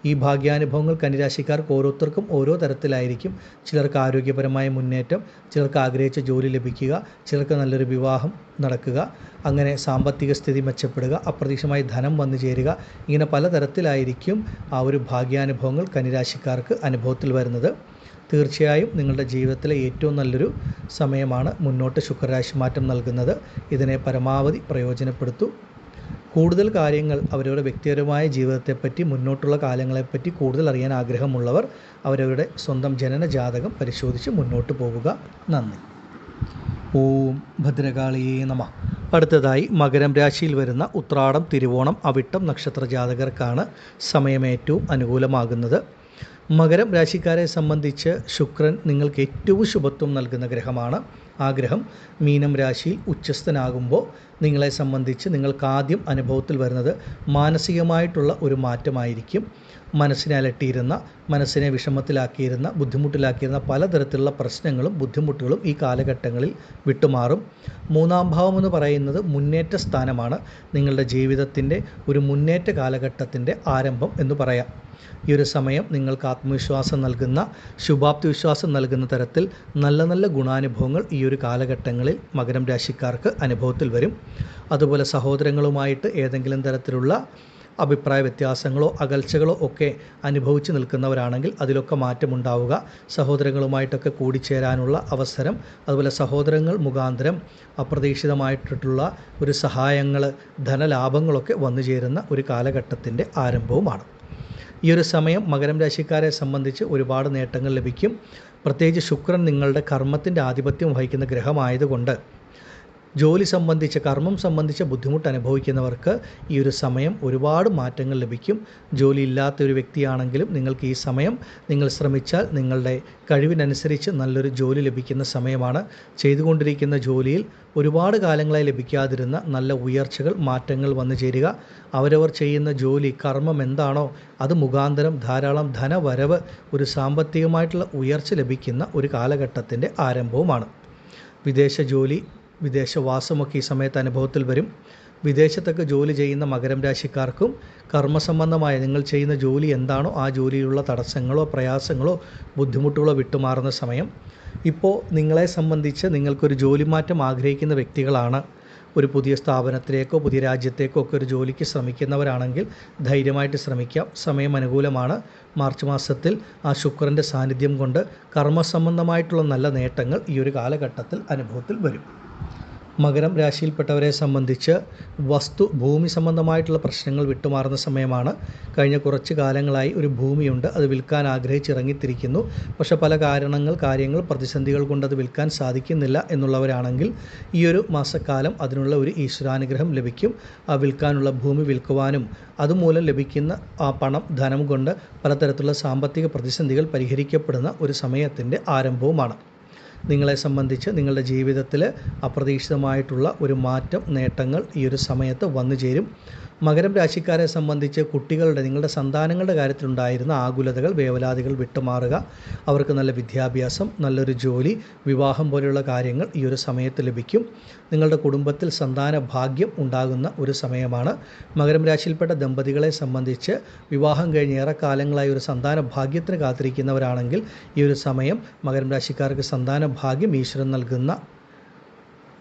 A: ഈ ഭാഗ്യാനുഭവങ്ങൾ കന്നിരാശിക്കാർക്ക് ഓരോരുത്തർക്കും ഓരോ തരത്തിലായിരിക്കും. ചിലർക്ക് ആരോഗ്യപരമായ മുന്നേറ്റം, ചിലർക്ക് ആഗ്രഹിച്ച ജോലി ലഭിക്കുക, ചിലർക്ക് നല്ലൊരു വിവാഹം നടക്കുക, അങ്ങനെ സാമ്പത്തിക സ്ഥിതി മെച്ചപ്പെടുക, അപ്രതീക്ഷിതമായി ധനം വന്നു ചേരുക. ഇങ്ങനെ പലതരത്തിലായിരിക്കും ആ ഒരു ഭാഗ്യാനുഭവങ്ങൾ കന്നിരാശിക്കാർക്ക് അനുഭവത്തിൽ വരുന്നത്. തീർച്ചയായും നിങ്ങളുടെ ജീവിതത്തിലെ ഏറ്റവും നല്ലൊരു സമയമാണ് മുന്നോട്ട് ശുക്രരാശി മാറ്റം നൽകുന്നത്. ഇതിനെ പരമാവധി പ്രയോജനപ്പെടുത്തൂ. കൂടുതൽ കാര്യങ്ങൾ അവരവരുടെ വ്യക്തിപരമായ ജീവിതത്തെപ്പറ്റി, മുന്നോട്ടുള്ള കാലങ്ങളെപ്പറ്റി കൂടുതൽ അറിയാൻ ആഗ്രഹമുള്ളവർ അവരവരുടെ സ്വന്തം ജനന ജാതകം പരിശോധിച്ച് മുന്നോട്ട് പോകുക. നന്ദി. ഓം ഭദ്രകാളിയേ നമഃ. അടുത്തതായി മകരം രാശിയിൽ വരുന്ന ഉത്രാടം, തിരുവോണം, അവിട്ടം നക്ഷത്ര ജാതകർക്കാണ് സമയം ഏറ്റവും അനുകൂലമാകുന്നത്. മകരം രാശിക്കാരെ സംബന്ധിച്ച് ശുക്രൻ നിങ്ങൾക്ക് ഏറ്റവും ശുഭത്വം നൽകുന്ന ഗ്രഹമാണ്. ആ ഗ്രഹം മീനം രാശിയിൽ ഉച്ചസ്ഥനാകുമ്പോൾ നിങ്ങളെ സംബന്ധിച്ച് നിങ്ങൾക്ക് ആദ്യം അനുഭവത്തിൽ വരുന്നത് മാനസികമായിട്ടുള്ള ഒരു മാറ്റമായിരിക്കും. മനസ്സിനെ അലട്ടിയിരുന്ന, മനസ്സിനെ വിഷമത്തിലാക്കിയിരുന്ന, ബുദ്ധിമുട്ടിലാക്കിയിരുന്ന പലതരത്തിലുള്ള പ്രശ്നങ്ങളും ബുദ്ധിമുട്ടുകളും ഈ കാലഘട്ടങ്ങളിൽ വിട്ടുമാറും. മൂന്നാം ഭാവം എന്ന് പറയുന്നത് മുന്നേറ്റ സ്ഥാനമാണ്. നിങ്ങളുടെ ജീവിതത്തിൻ്റെ ഒരു മുന്നേറ്റ കാലഘട്ടത്തിൻ്റെ ആരംഭം എന്ന് പറയാം. ഈ ഒരു സമയം നിങ്ങൾക്ക് ആത്മവിശ്വാസം നൽകുന്ന, ശുഭാപ്തി വിശ്വാസം നൽകുന്ന തരത്തിൽ നല്ല നല്ല ഗുണാനുഭവങ്ങൾ ഈ ഒരു കാലഘട്ടങ്ങളിൽ മകരം രാശിക്കാർക്ക് അനുഭവത്തിൽ വരും. അതുപോലെ സഹോദരങ്ങളുമായിട്ട് ഏതെങ്കിലും തരത്തിലുള്ള അഭിപ്രായ വ്യത്യാസങ്ങളോ അകൽച്ചകളോ ഒക്കെ അനുഭവിച്ച് നിൽക്കുന്നവരാണെങ്കിൽ അതിലൊക്കെ മാറ്റമുണ്ടാവുക. സഹോദരങ്ങളുമായിട്ടൊക്കെ കൂടിച്ചേരാനുള്ള അവസരം, അതുപോലെ സഹോദരങ്ങൾ മുഖാന്തരം അപ്രതീക്ഷിതമായിട്ടുള്ള ഒരു സഹായങ്ങൾ, ധനലാഭങ്ങളൊക്കെ വന്നു ചേരുന്ന ഒരു കാലഘട്ടത്തിൻ്റെ ആരംഭവുമാണ്. ഈ ഒരു സമയം മകരം രാശിക്കാരെ സംബന്ധിച്ച് ഒരുപാട് നേട്ടങ്ങൾ ലഭിക്കും. പ്രത്യേകിച്ച് ശുക്രൻ നിങ്ങളുടെ കർമ്മത്തിൻ്റെ ആധിപത്യം വഹിക്കുന്ന ഗ്രഹമായതുകൊണ്ട് ജോലി സംബന്ധിച്ച, കർമ്മം സംബന്ധിച്ച ബുദ്ധിമുട്ട് അനുഭവിക്കുന്നവർക്ക് ഈ ഒരു സമയം ഒരുപാട് മാറ്റങ്ങൾ ലഭിക്കും. ജോലി ഇല്ലാത്ത ഒരു വ്യക്തിയാണെങ്കിലും നിങ്ങൾക്ക് ഈ സമയം നിങ്ങൾ ശ്രമിച്ചാൽ നിങ്ങളുടെ കഴിവിനനുസരിച്ച് നല്ലൊരു ജോലി ലഭിക്കുന്ന സമയമാണ്. ചെയ്തുകൊണ്ടിരിക്കുന്ന ജോലിയിൽ ഒരുപാട് കാലങ്ങളായി ലഭിക്കാതിരുന്ന നല്ല ഉയർച്ചകൾ, മാറ്റങ്ങൾ വന്നു ചേരുക. അവരവർ ചെയ്യുന്ന ജോലി, കർമ്മം എന്താണോ അത് മുഖാന്തരം ധാരാളം ധനവരവ്, ഒരു സാമ്പത്തികമായിട്ടുള്ള ഉയർച്ച ലഭിക്കുന്ന ഒരു കാലഘട്ടത്തിൻ്റെ ആരംഭവുമാണ്. വിദേശ ജോലി, വിദേശവാസമൊക്കെ ഈ സമയത്ത് അനുഭവത്തിൽ വരും. വിദേശത്തൊക്കെ ജോലി ചെയ്യുന്ന മകരം രാശിക്കാർക്കും കർമ്മസംബന്ധമായ നിങ്ങൾ ചെയ്യുന്ന ജോലി എന്താണോ ആ ജോലിയിലുള്ള തടസ്സങ്ങളോ പ്രയാസങ്ങളോ ബുദ്ധിമുട്ടുകളോ വിട്ടുമാറുന്ന സമയം. ഇപ്പോൾ നിങ്ങളെ സംബന്ധിച്ച് നിങ്ങൾക്കൊരു ജോലി മാറ്റം ആഗ്രഹിക്കുന്ന വ്യക്തികളാണ്. ഒരു പുതിയ സ്ഥാപനത്തിലേക്കോ പുതിയ രാജ്യത്തേക്കോ ഒക്കെ ഒരു ജോലിക്ക് ശ്രമിക്കുന്നവരാണെങ്കിൽ ധൈര്യമായിട്ട് ശ്രമിക്കാം. സമയം അനുകൂലമാണ്. മാർച്ച് മാസത്തിൽ ആ ശുക്രൻ്റെ സാന്നിധ്യം കൊണ്ട് കർമ്മസംബന്ധമായിട്ടുള്ള നല്ല നേട്ടങ്ങൾ ഈ ഒരു കാലഘട്ടത്തിൽ അനുഭവത്തിൽ വരും. മകരം രാശിയിൽപ്പെട്ടവരെ സംബന്ധിച്ച് ഭൂമി സംബന്ധമായിട്ടുള്ള പ്രശ്നങ്ങൾ വിട്ടുമാറുന്ന സമയമാണ്. കഴിഞ്ഞ കുറച്ച് കാലങ്ങളായി ഒരു ഭൂമിയുണ്ട്, അത് വിൽക്കാൻ ആഗ്രഹിച്ചിറങ്ങിത്തിരിക്കുന്നു. പക്ഷെ പല കാര്യങ്ങൾ, പ്രതിസന്ധികൾ കൊണ്ട് അത് വിൽക്കാൻ സാധിക്കുന്നില്ല എന്നുള്ളവരാണെങ്കിൽ ഈ ഒരു മാസക്കാലം അതിനുള്ള ഒരു ഈശ്വരാനുഗ്രഹം ലഭിക്കും. ആ വിൽക്കാനുള്ള ഭൂമി വിൽക്കുവാനും അതുമൂലം ലഭിക്കുന്ന ആ പണം, ധനം കൊണ്ട് പലതരത്തിലുള്ള സാമ്പത്തിക പ്രതിസന്ധികൾ പരിഹരിക്കപ്പെടുന്ന ഒരു സമയത്തിൻ്റെ ആരംഭവുമാണ്. നിങ്ങളെ സംബന്ധിച്ച് നിങ്ങളുടെ ജീവിതത്തിൽ അപ്രതീക്ഷിതമായിട്ടുള്ള ഒരു മാറ്റം, നേട്ടങ്ങൾ ഈ ഒരു സമയത്ത് വന്നു ചേരും. മകരം രാശിക്കാരെ സംബന്ധിച്ച് കുട്ടികളുടെ, നിങ്ങളുടെ സന്താനങ്ങളുടെ കാര്യത്തിലുണ്ടായിരുന്ന ആകുലതകൾ, വേവലാതികൾ വിട്ടുമാറുക. അവർക്ക് നല്ല വിദ്യാഭ്യാസം, നല്ലൊരു ജോലി, വിവാഹം പോലെയുള്ള കാര്യങ്ങൾ ഈ ഒരു സമയത്ത് ലഭിക്കും. നിങ്ങളുടെ കുടുംബത്തിൽ സന്താന ഭാഗ്യം ഉണ്ടാകുന്ന ഒരു സമയമാണ്. മകരം രാശിയിൽപ്പെട്ട ദമ്പതികളെ സംബന്ധിച്ച് വിവാഹം കഴിഞ്ഞ് ഏറെക്കാലങ്ങളായി ഒരു സന്താന ഭാഗ്യത്തിന് കാത്തിരിക്കുന്നവരാണെങ്കിൽ ഈ ഒരു സമയം മകരം രാശിക്കാർക്ക് സന്താന ഭാഗ്യം ഈശ്വരൻ നൽകുന്ന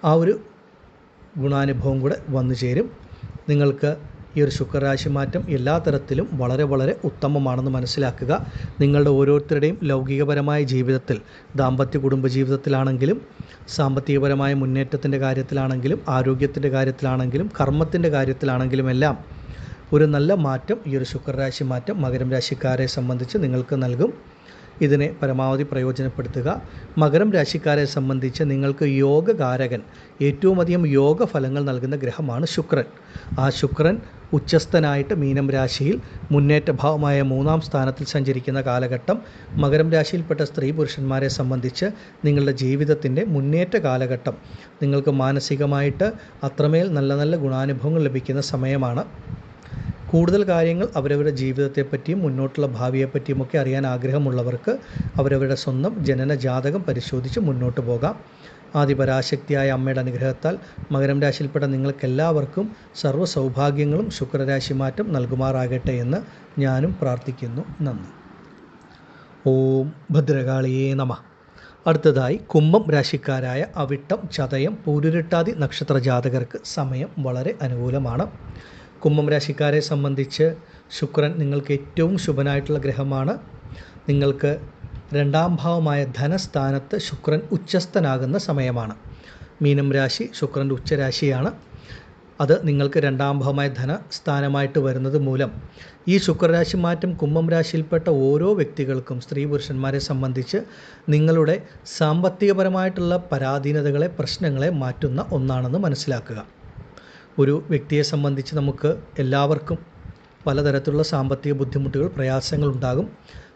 A: ആ ഒരു ഗുണാനുഭവം കൂടെ വന്നു ചേരും. നിങ്ങൾക്ക് ഈ ഒരു ശുക്രരാശി മാറ്റം എല്ലാ തരത്തിലും വളരെ വളരെ ഉത്തമമാണെന്ന് മനസ്സിലാക്കുക. നിങ്ങളുടെ ഓരോരുത്തരുടെയും ലൗകികപരമായ ജീവിതത്തിൽ, ദാമ്പത്യ കുടുംബ ജീവിതത്തിലാണെങ്കിലും, സാമ്പത്തികപരമായ മുന്നേറ്റത്തിൻ്റെ കാര്യത്തിലാണെങ്കിലും, ആരോഗ്യത്തിൻ്റെ കാര്യത്തിലാണെങ്കിലും, കർമ്മത്തിൻ്റെ കാര്യത്തിലാണെങ്കിലും എല്ലാം ഒരു നല്ല മാറ്റം ഈ ഒരു ശുക്രരാശി മാറ്റം മകരം രാശിക്കാരെ സംബന്ധിച്ച് നിങ്ങൾക്ക് നൽകും. ഇതിനെ പരമാവധി പ്രയോജനപ്പെടുത്തുക. മകരം രാശിക്കാരെ സംബന്ധിച്ച് നിങ്ങൾക്ക് യോഗകാരകൻ, ഏറ്റവും അധികം യോഗഫലങ്ങൾ നൽകുന്ന ഗ്രഹമാണ് ശുക്രൻ. ആ ശുക്രൻ ഉച്ചസ്ഥനായിട്ട് മീനം രാശിയിൽ മുന്നേറ്റ ഭാവമായ 3-ാം സ്ഥാനത്തിൽ സഞ്ചരിക്കുന്ന കാലഘട്ടം മകരം രാശിയിൽപ്പെട്ട സ്ത്രീ പുരുഷന്മാരെ സംബന്ധിച്ച് നിങ്ങളുടെ ജീവിതത്തിൻ്റെ മുന്നേറ്റ കാലഘട്ടം. നിങ്ങൾക്ക് മാനസികമായിട്ട് അത്രമേൽ നല്ല നല്ല ഗുണാനുഭവങ്ങൾ ലഭിക്കുന്ന സമയമാണ്. കൂടുതൽ കാര്യങ്ങൾ അവരവരുടെ ജീവിതത്തെപ്പറ്റിയും മുന്നോട്ടുള്ള ഭാവിയെപ്പറ്റിയുമൊക്കെ അറിയാൻ ആഗ്രഹമുള്ളവർക്ക് അവരവരുടെ സ്വന്തം ജനന ജാതകം പരിശോധിച്ച് മുന്നോട്ട് പോകാം. ആദിപരാശക്തിയായ അമ്മയുടെ അനുഗ്രഹത്താൽ മകരം രാശിയിൽപ്പെട്ട നിങ്ങൾക്കെല്ലാവർക്കും സർവ്വ സൗഭാഗ്യങ്ങളും ശുക്രരാശി മാറ്റം നൽകുമാറാകട്ടെ എന്ന് ഞാനും പ്രാർത്ഥിക്കുന്നു. നന്ദി. ഓം ഭദ്രകാളിയേ നമഃ. അടുത്തതായി കുംഭം രാശിക്കാരായ അവിട്ടം, ചതയം, പൂരുരുട്ടാതി നക്ഷത്ര ജാതകർക്ക് സമയം വളരെ അനുകൂലമാണ്. കുംഭം രാശിക്കാരെ സംബന്ധിച്ച് ശുക്രൻ നിങ്ങൾക്ക് ഏറ്റവും ശുഭനായിട്ടുള്ള ഗ്രഹമാണ്. നിങ്ങൾക്ക് 2-ാം ഭാവമായ ധനസ്ഥാനത്ത് ശുക്രൻ ഉച്ചസ്ഥനാകുന്ന സമയമാണ്. മീനം രാശി ശുക്രൻ്റെ ഉച്ചരാശിയാണ്. അത് നിങ്ങൾക്ക് 2-ാം ഭാവമായ ധനസ്ഥാനമായിട്ട് വരുന്നത് മൂലം ഈ ശുക്രരാശി മാറ്റം കുംഭം രാശിയിൽപ്പെട്ട ഓരോ വ്യക്തികൾക്കും, സ്ത്രീ പുരുഷന്മാരെ സംബന്ധിച്ച് നിങ്ങളുടെ സാമ്പത്തികപരമായിട്ടുള്ള പരാധീനതകളെ, പ്രശ്നങ്ങളെ മാറ്റുന്ന ഒന്നാണെന്ന് മനസ്സിലാക്കുക. ഒരു വ്യക്തിയെ സംബന്ധിച്ച് നമുക്ക് എല്ലാവർക്കും പലതരത്തിലുള്ള സാമ്പത്തിക ബുദ്ധിമുട്ടുകൾ, പ്രയാസങ്ങൾ ഉണ്ടാകും.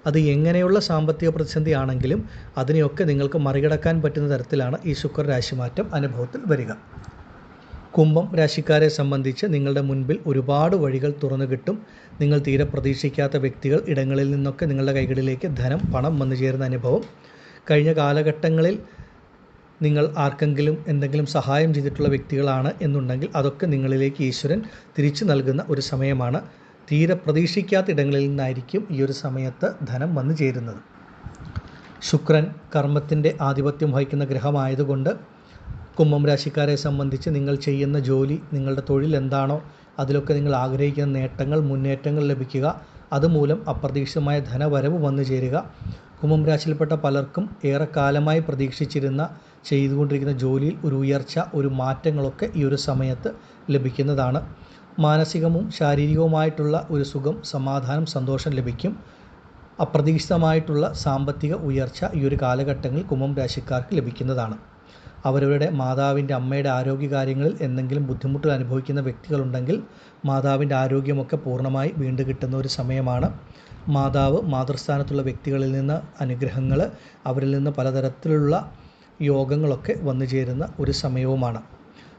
A: അത് എങ്ങനെയുള്ള സാമ്പത്തിക പ്രതിസന്ധി ആണെങ്കിലും അതിനെയൊക്കെ നിങ്ങൾക്ക് മറികടക്കാൻ പറ്റുന്ന തരത്തിലാണ് ഈ ശുക്ര രാശിമാറ്റം അനുഭവത്തിൽ വരിക. കുംഭം രാശിക്കാരെ സംബന്ധിച്ച് നിങ്ങളുടെ മുൻപിൽ ഒരുപാട് വഴികൾ തുറന്നു കിട്ടും. നിങ്ങൾ തീരെ പ്രതീക്ഷിക്കാത്ത വ്യക്തികൾ ഇടങ്ങളിൽ നിന്നൊക്കെ നിങ്ങളുടെ കൈകളിലേക്ക് ധനം, പണം വന്നു ചേരുന്ന അനുഭവം. കഴിഞ്ഞ കാലഘട്ടങ്ങളിൽ നിങ്ങൾ ആർക്കെങ്കിലും എന്തെങ്കിലും സഹായം ചെയ്തിട്ടുള്ള വ്യക്തികളാണ് എന്നുണ്ടെങ്കിൽ അതൊക്കെ നിങ്ങളിലേക്ക് ഈശ്വരൻ തിരിച്ചു നൽകുന്ന ഒരു സമയമാണ്. തീരെ പ്രതീക്ഷിക്കാത്ത ഇടങ്ങളിൽ നിന്നായിരിക്കും ഈ ഒരു സമയത്ത് ധനം വന്നു ചേരുന്നത്. ശുക്രൻ കർമ്മത്തിൻ്റെ ആധിപത്യം വഹിക്കുന്ന ഗ്രഹമായതുകൊണ്ട് കുംഭം രാശിക്കാരെ സംബന്ധിച്ച് നിങ്ങൾ ചെയ്യുന്ന ജോലി, നിങ്ങളുടെ തൊഴിൽ എന്താണോ അതിലൊക്കെ നിങ്ങൾ ആഗ്രഹിക്കുന്ന നേട്ടങ്ങൾ, മുന്നേറ്റങ്ങൾ ലഭിക്കുക, അതുമൂലം അപ്രതീക്ഷിതമായ ധനവരവ് വന്നു ചേരുക. കുംഭം രാശിയിൽപ്പെട്ട പലർക്കും ഏറെക്കാലമായി പ്രതീക്ഷിച്ചിരുന്ന ചെയ്തുകൊണ്ടിരിക്കുന്ന ജോലിയിൽ ഒരു ഉയർച്ച, ഒരു മാറ്റങ്ങളൊക്കെ ഈ ഒരു സമയത്ത് ലഭിക്കുന്നതാണ്. മാനസികവും ശാരീരികവുമായിട്ടുള്ള ഒരു സുഖം, സമാധാനം, സന്തോഷം ലഭിക്കും. അപ്രതീക്ഷിതമായിട്ടുള്ള സാമ്പത്തിക ഉയർച്ച ഈ ഒരു കാലഘട്ടങ്ങളിൽ കുംഭം രാശിക്കാർക്ക് ലഭിക്കുന്നതാണ്. അവരവരുടെ മാതാവിൻ്റെ, അമ്മയുടെ ആരോഗ്യകാര്യങ്ങളിൽ എന്തെങ്കിലും ബുദ്ധിമുട്ടുകൾ അനുഭവിക്കുന്ന വ്യക്തികളുണ്ടെങ്കിൽ മാതാവിൻ്റെ ആരോഗ്യമൊക്കെ പൂർണ്ണമായി വീണ്ടും കിട്ടുന്ന ഒരു സമയമാണ്. മാതാവ്, മാതൃസ്ഥാനത്തുള്ള വ്യക്തികളിൽ നിന്ന് അനുഗ്രഹങ്ങൾ, അവരിൽ നിന്ന് പലതരത്തിലുള്ള യോഗങ്ങളൊക്കെ വന്നു ചേരുന്ന ഒരു സമയവുമാണ്.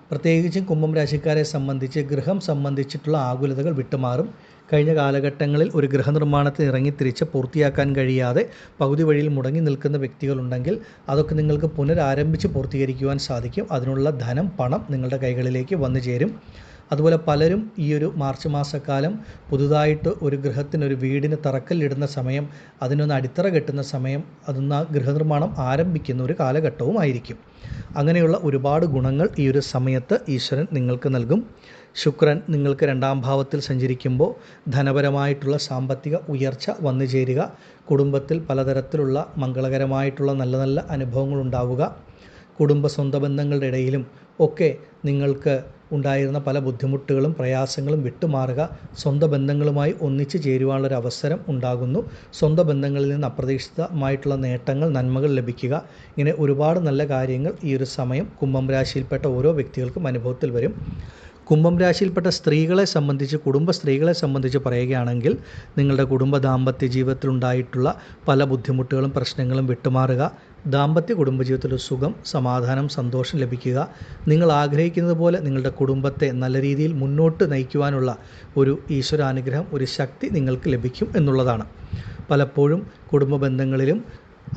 A: പ്രത്യേകിച്ചും കുംഭം രാശിക്കാരെ സംബന്ധിച്ച് ഗൃഹം സംബന്ധിച്ചിട്ടുള്ള ആകുലതകൾ വിട്ടുമാറും. കഴിഞ്ഞ കാലഘട്ടങ്ങളിൽ ഒരു ഗൃഹനിർമ്മാണത്തിന് ഇറങ്ങിത്തിരിച്ച് പൂർത്തിയാക്കാൻ കഴിയാതെ പകുതി വഴിയിൽ മുടങ്ങി നിൽക്കുന്ന വ്യക്തികളുണ്ടെങ്കിൽ അതൊക്കെ നിങ്ങൾക്ക് പുനരാരംഭിച്ച് പൂർത്തീകരിക്കുവാൻ സാധിക്കും. അതിനുള്ള ധനം, പണം നിങ്ങളുടെ കൈകളിലേക്ക് വന്നു ചേരും. അതുപോലെ പലരും ഈ ഒരു മാർച്ച് മാസക്കാലം പുതുതായിട്ട് ഒരു ഗൃഹത്തിനൊരു വീടിന് തറക്കല്ലിടുന്ന സമയം, അതിനൊന്ന് അടിത്തറ കെട്ടുന്ന സമയം, അതൊന്ന് ഗൃഹനിർമ്മാണം ആരംഭിക്കുന്ന ഒരു കാലഘട്ടവുമായിരിക്കും. അങ്ങനെയുള്ള ഒരുപാട് ഗുണങ്ങൾ ഈ ഒരു സമയത്ത് ഈശ്വരൻ നിങ്ങൾക്ക് നൽകും. ശുക്രൻ നിങ്ങൾക്ക് 2ാം ഭാവത്തിൽ സഞ്ചരിക്കുമ്പോൾ ധനപരമായിട്ടുള്ള സാമ്പത്തിക ഉയർച്ച വന്നു ചേരുക, കുടുംബത്തിൽ പലതരത്തിലുള്ള മംഗളകരമായിട്ടുള്ള നല്ല നല്ല അനുഭവങ്ങൾ ഉണ്ടാവുക, കുടുംബ സ്വന്തം ബന്ധങ്ങളുടെ ഇടയിലും ഒക്കെ നിങ്ങൾക്ക് ഉണ്ടായിരുന്ന പല ബുദ്ധിമുട്ടുകളും പ്രയാസങ്ങളും വിട്ടുമാറുക, സ്വന്തം ബന്ധങ്ങളുമായി ഒന്നിച്ചു ചേരുവാനുള്ളൊരു അവസരം ഉണ്ടാകുന്നു, സ്വന്തം ബന്ധങ്ങളിൽ നിന്ന് അപ്രതീക്ഷിതമായിട്ടുള്ള നേട്ടങ്ങൾ, നന്മകൾ ലഭിക്കുക. ഇങ്ങനെ ഒരുപാട് നല്ല കാര്യങ്ങൾ ഈ ഒരു സമയം കുംഭം രാശിയിൽപ്പെട്ട ഓരോ വ്യക്തികൾക്കും അനുഭവത്തിൽ വരും. കുംഭം രാശിയിൽപ്പെട്ട സ്ത്രീകളെ സംബന്ധിച്ച്, കുടുംബ സ്ത്രീകളെ സംബന്ധിച്ച് പറയുകയാണെങ്കിൽ നിങ്ങളുടെ കുടുംബ ദാമ്പത്യ ജീവിതത്തിലുണ്ടായിട്ടുള്ള പല ബുദ്ധിമുട്ടുകളും പ്രശ്നങ്ങളും വിട്ടുമാറുക, ദാമ്പത്യ കുടുംബജീവിതത്തിൽ സുഖം, സമാധാനം, സന്തോഷം ലഭിക്കുക. നിങ്ങൾ ആഗ്രഹിക്കുന്നത് പോലെ നിങ്ങളുടെ കുടുംബത്തെ നല്ല രീതിയിൽ മുന്നോട്ട് നയിക്കുവാനുള്ള ഒരു ഈശ്വരാനുഗ്രഹം, ഒരു ശക്തി നിങ്ങൾക്ക് ലഭിക്കും എന്നുള്ളതാണ്. പലപ്പോഴും കുടുംബ ബന്ധങ്ങളിലും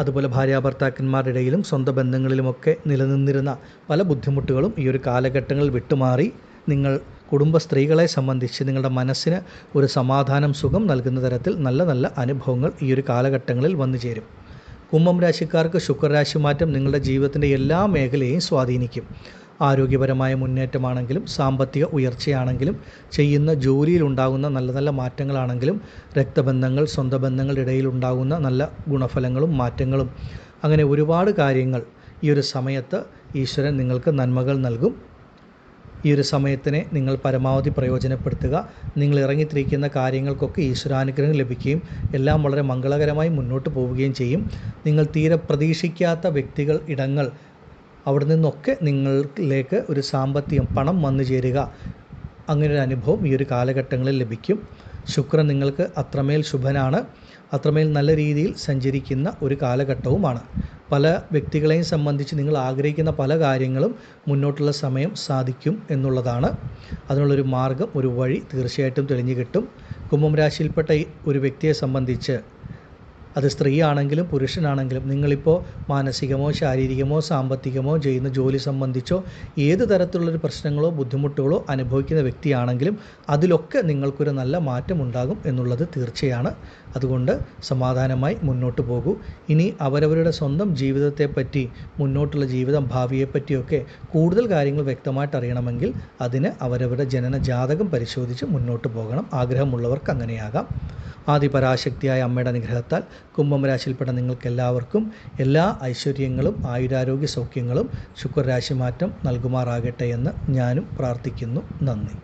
A: അതുപോലെ ഭാര്യാഭർത്താക്കന്മാരുടെ ഇടയിലും സ്വന്തം ബന്ധങ്ങളിലുമൊക്കെ നിലനിന്നിരുന്ന പല ബുദ്ധിമുട്ടുകളും ഈ ഒരു കാലഘട്ടങ്ങളിൽ വിട്ടുമാറി നിങ്ങൾ കുടുംബ സ്ത്രീകളെ സംബന്ധിച്ച് നിങ്ങളുടെ മനസ്സിന് ഒരു സമാധാനം, സുഖം നൽകുന്ന തരത്തിൽ നല്ല നല്ല അനുഭവങ്ങൾ ഈ ഒരു കാലഘട്ടങ്ങളിൽ വന്നു ചേരും. കുംഭം രാശിക്കാർക്ക് ശുക്രരാശി മാറ്റം നിങ്ങളുടെ ജീവിതത്തിൻ്റെ എല്ലാ മേഖലയെയും സ്വാധീനിക്കും. ആരോഗ്യപരമായ മുന്നേറ്റമാണെങ്കിലും, സാമ്പത്തിക ഉയർച്ചയാണെങ്കിലും, ചെയ്യുന്ന ജോലിയിലുണ്ടാകുന്ന നല്ല നല്ല മാറ്റങ്ങളാണെങ്കിലും, രക്തബന്ധങ്ങൾ, സ്വന്തം ബന്ധങ്ങളുടെ ഇടയിൽ ഉണ്ടാകുന്ന നല്ല ഗുണഫലങ്ങളും മാറ്റങ്ങളും, അങ്ങനെ ഒരുപാട് കാര്യങ്ങൾ ഈ ഒരു സമയത്ത് ഈശ്വരൻ നിങ്ങൾക്ക് നന്മകൾ നൽകും. ഈ ഒരു സമയത്തിനെ നിങ്ങൾ പരമാവധി പ്രയോജനപ്പെടുത്തുക. നിങ്ങൾ ഇറങ്ങിത്തിരിക്കുന്ന കാര്യങ്ങൾക്കൊക്കെ ഈശ്വരാനുഗ്രഹം ലഭിക്കുകയും എല്ലാം വളരെ മംഗളകരമായി മുന്നോട്ട് പോവുകയും ചെയ്യും. നിങ്ങൾ തീരെ പ്രതീക്ഷിക്കാത്ത വ്യക്തികൾ, ഇടങ്ങൾ, അവിടെ നിന്നൊക്കെ നിങ്ങളിലേക്ക് ഒരു സാമ്പത്തികം, പണം വന്നു ചേരുക, അങ്ങനെ ഒരു അനുഭവം ഈ ഒരു കാലഘട്ടങ്ങളിൽ ലഭിക്കും. ശുക്രൻ നിങ്ങൾക്ക് അത്രമേൽ ശുഭനാണ്, അത്രമേൽ നല്ല രീതിയിൽ സഞ്ചരിക്കുന്ന ഒരു കാലഘട്ടവുമാണ്. പല വ്യക്തികളെയും സംബന്ധിച്ച് നിങ്ങൾ ആഗ്രഹിക്കുന്ന പല കാര്യങ്ങളും മുന്നോട്ടുള്ള സമയം സാധിക്കും എന്നുള്ളതാണ്. അതിനുള്ളൊരു മാർഗം, ഒരു വഴി തീർച്ചയായിട്ടും തെളിഞ്ഞു കിട്ടും. കുംഭം രാശിയിൽപ്പെട്ട ഒരു വ്യക്തിയെ സംബന്ധിച്ച് അത് സ്ത്രീയാണെങ്കിലും പുരുഷനാണെങ്കിലും നിങ്ങളിപ്പോൾ മാനസികമോ ശാരീരികമോ സാമ്പത്തികമോ ചെയ്യുന്ന ജോലി സംബന്ധിച്ചോ ഏത് തരത്തിലുള്ളൊരു പ്രശ്നങ്ങളോ ബുദ്ധിമുട്ടുകളോ അനുഭവിക്കുന്ന വ്യക്തിയാണെങ്കിലും അതിലൊക്കെ നിങ്ങൾക്കൊരു നല്ല മാറ്റം ഉണ്ടാകും എന്നുള്ളത് തീർച്ചയാണ്. അതുകൊണ്ട് സമാധാനമായി മുന്നോട്ട് പോകൂ. ഇനി അവരവരുടെ സ്വന്തം ജീവിതത്തെപ്പറ്റി, മുന്നോട്ടുള്ള ജീവിതം, ഭാവിയെപ്പറ്റിയൊക്കെ കൂടുതൽ കാര്യങ്ങൾ വ്യക്തമായിട്ട് അറിയണമെങ്കിൽ അതിന് അവരവരുടെ ജനന ജാതകം പരിശോധിച്ച് മുന്നോട്ട് പോകണം. ആഗ്രഹമുള്ളവർക്ക് അങ്ങനെയാകാം. ആദിപരാശക്തിയായ അമ്മയുടെ അനുഗ്രഹത്താൽ കുംഭം രാശിയിൽപ്പെട്ട നിങ്ങൾക്കെല്ലാവർക്കും എല്ലാ ഐശ്വര്യങ്ങളും ആയുരാരോഗ്യ സൗഖ്യങ്ങളും ശുക്രരാശി മാറ്റം നൽകുമാറാകട്ടെ എന്ന് ഞാനും പ്രാർത്ഥിക്കുന്നു. നന്ദി.